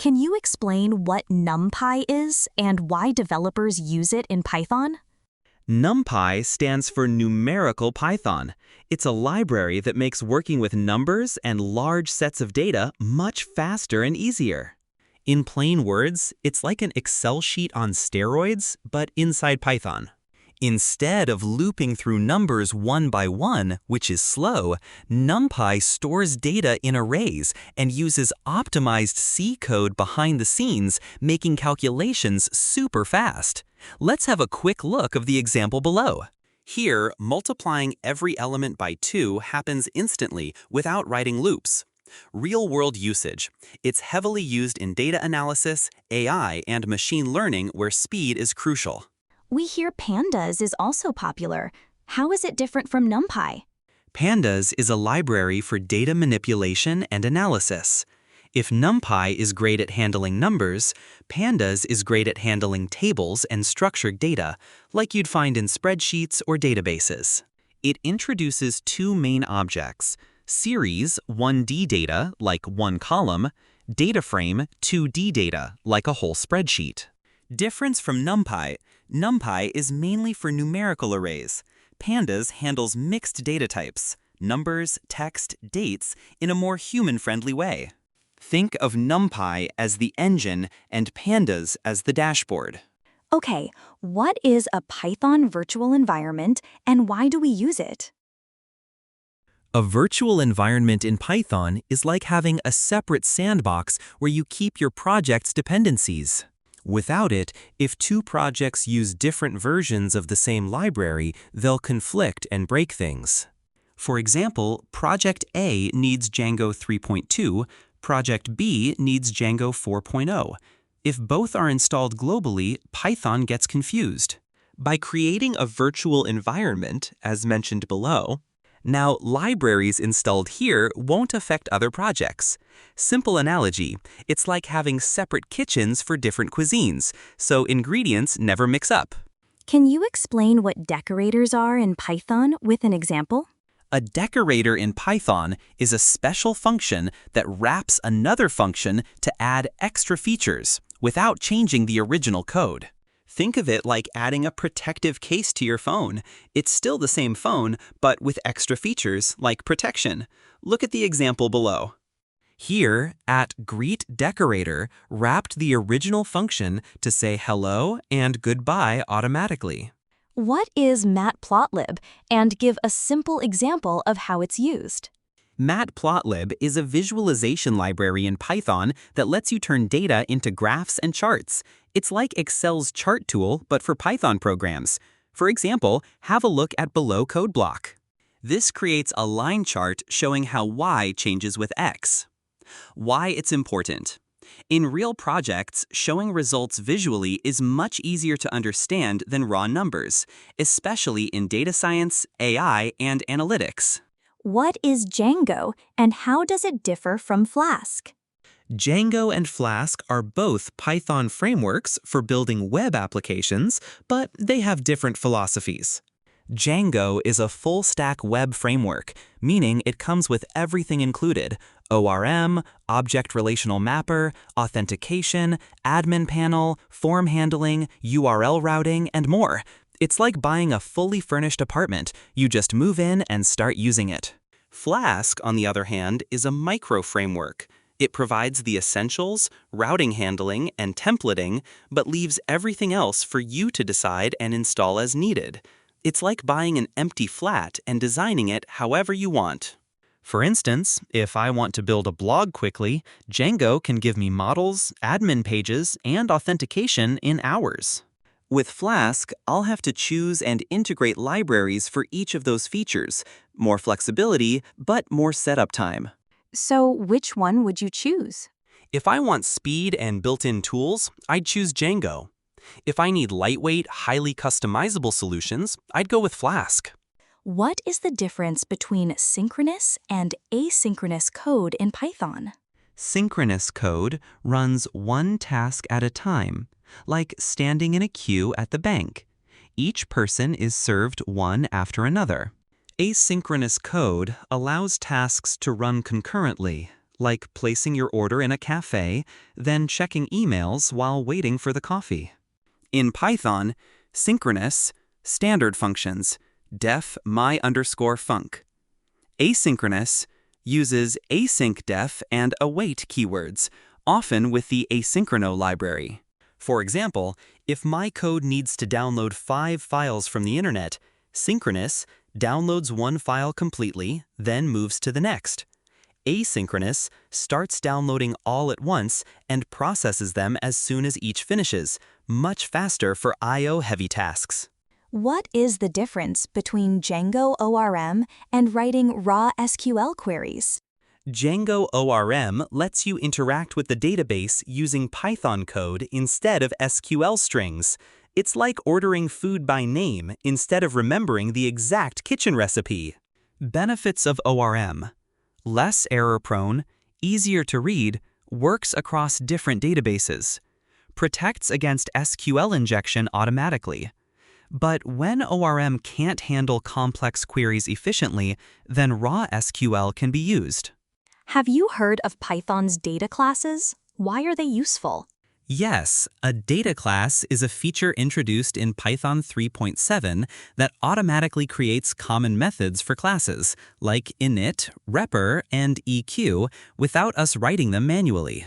Can you explain what NumPy is and why developers use it in Python? NumPy stands for Numerical Python. It's a library that makes working with numbers and large sets of data much faster and easier. In plain words, it's like an Excel sheet on steroids, but inside Python. Instead of looping through numbers one by one, which is slow, NumPy stores data in arrays and uses optimized C code behind the scenes, making calculations super fast. Let's have a quick look of the example below. Here, multiplying every element by 2 happens instantly without writing loops. Real-world usage. It's heavily used in data analysis, AI, and machine learning where speed is crucial. We hear Pandas is also popular. How is it different from NumPy? Pandas is a library for data manipulation and analysis. If NumPy is great at handling numbers, Pandas is great at handling tables and structured data, like you'd find in spreadsheets or databases. It introduces 2 main objects: series 1D data, like one column, data frame 2D data, like a whole spreadsheet. Difference from NumPy. NumPy is mainly for numerical arrays. Pandas handles mixed data types, numbers, text, dates, in a more human-friendly way. Think of NumPy as the engine and Pandas as the dashboard. Okay, what is a Python virtual environment and why do we use it? A virtual environment in Python is like having a separate sandbox where you keep your project's dependencies. Without it, if 2 projects use different versions of the same library, they'll conflict and break things. For example, Project A needs Django 3.2, Project B needs Django 4.0. If both are installed globally, Python gets confused. By creating a virtual environment, as mentioned below, now libraries installed here won't affect other projects. Simple analogy, it's like having separate kitchens for different cuisines, so ingredients never mix up. Can you explain what decorators are in Python with an example? A decorator in Python is a special function that wraps another function to add extra features without changing the original code. Think of it like adding a protective case to your phone. It's still the same phone, but with extra features like protection. Look at the example below. Here, @greetDecorator wrapped the original function to say hello and goodbye automatically. What is Matplotlib, and give a simple example of how it's used? Matplotlib is a visualization library in Python that lets you turn data into graphs and charts. It's like Excel's chart tool, but for Python programs. For example, have a look at below code block. This creates a line chart showing how y changes with x. Why it's important. In real projects, showing results visually is much easier to understand than raw numbers, especially in data science, AI, and analytics. What is Django, and how does it differ from Flask? Django and Flask are both Python frameworks for building web applications, but they have different philosophies. Django is a full-stack web framework, meaning it comes with everything included: ORM, Object Relational Mapper, authentication, admin panel, form handling, URL routing, and more. It's like buying a fully furnished apartment. You just move in and start using it. Flask, on the other hand, is a micro-framework. It provides the essentials, routing handling, and templating, but leaves everything else for you to decide and install as needed. It's like buying an empty flat and designing it however you want. For instance, if I want to build a blog quickly, Django can give me models, admin pages, and authentication in hours. With Flask, I'll have to choose and integrate libraries for each of those features. More flexibility, but more setup time. So which one would you choose? If I want speed and built-in tools, I'd choose Django. If I need lightweight, highly customizable solutions, I'd go with Flask. What is the difference between synchronous and asynchronous code in Python? Synchronous code runs one task at a time, like standing in a queue at the bank. Each person is served one after another. Asynchronous code allows tasks to run concurrently, like placing your order in a cafe, then checking emails while waiting for the coffee. In Python, synchronous, standard functions, def my_func. Asynchronous uses async def and await keywords, often with the asynchrono library. For example, if my code needs to download 5 files from the internet, synchronous downloads one file completely, then moves to the next. Asynchronous starts downloading all at once and processes them as soon as each finishes, much faster for I/O-heavy tasks. What is the difference between Django ORM and writing raw SQL queries? Django ORM lets you interact with the database using Python code instead of SQL strings. It's like ordering food by name instead of remembering the exact kitchen recipe. Benefits of ORM: less error-prone, easier to read, works across different databases, protects against SQL injection automatically. But when ORM can't handle complex queries efficiently, then raw SQL can be used. Have you heard of Python's data classes? Why are they useful? Yes, a data class is a feature introduced in Python 3.7 that automatically creates common methods for classes, like init, repr, and eq, without us writing them manually.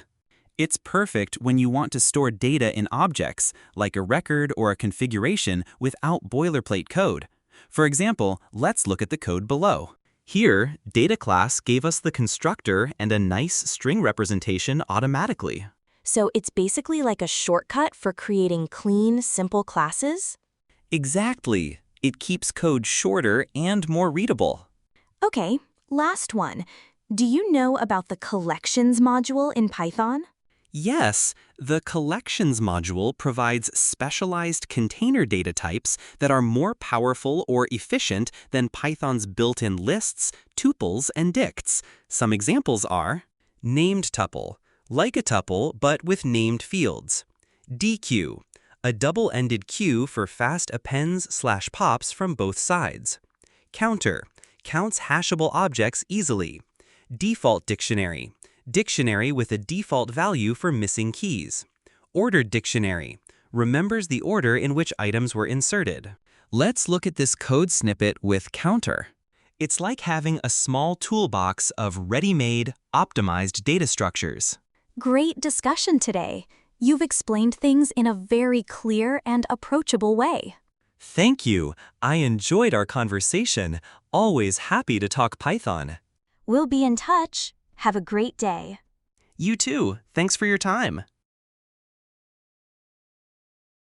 It's perfect when you want to store data in objects, like a record or a configuration, without boilerplate code. For example, let's look at the code below. Here, data class gave us the constructor and a nice string representation automatically. So it's basically like a shortcut for creating clean, simple classes? Exactly. It keeps code shorter and more readable. Okay, last one. Do you know about the collections module in Python? Yes, the collections module provides specialized container data types that are more powerful or efficient than Python's built-in lists, tuples, and dicts. Some examples are named tuple, like a tuple but with named fields. DQ, a double-ended queue for fast appends/pops from both sides. Counter, counts hashable objects easily. Default dictionary, dictionary with a default value for missing keys. Ordered dictionary, remembers the order in which items were inserted. Let's look at this code snippet with counter. It's like having a small toolbox of ready-made, optimized data structures. Great discussion today. You've explained things in a very clear and approachable way. Thank you. I enjoyed our conversation. Always happy to talk Python. We'll be in touch. Have a great day. You too. Thanks for your time.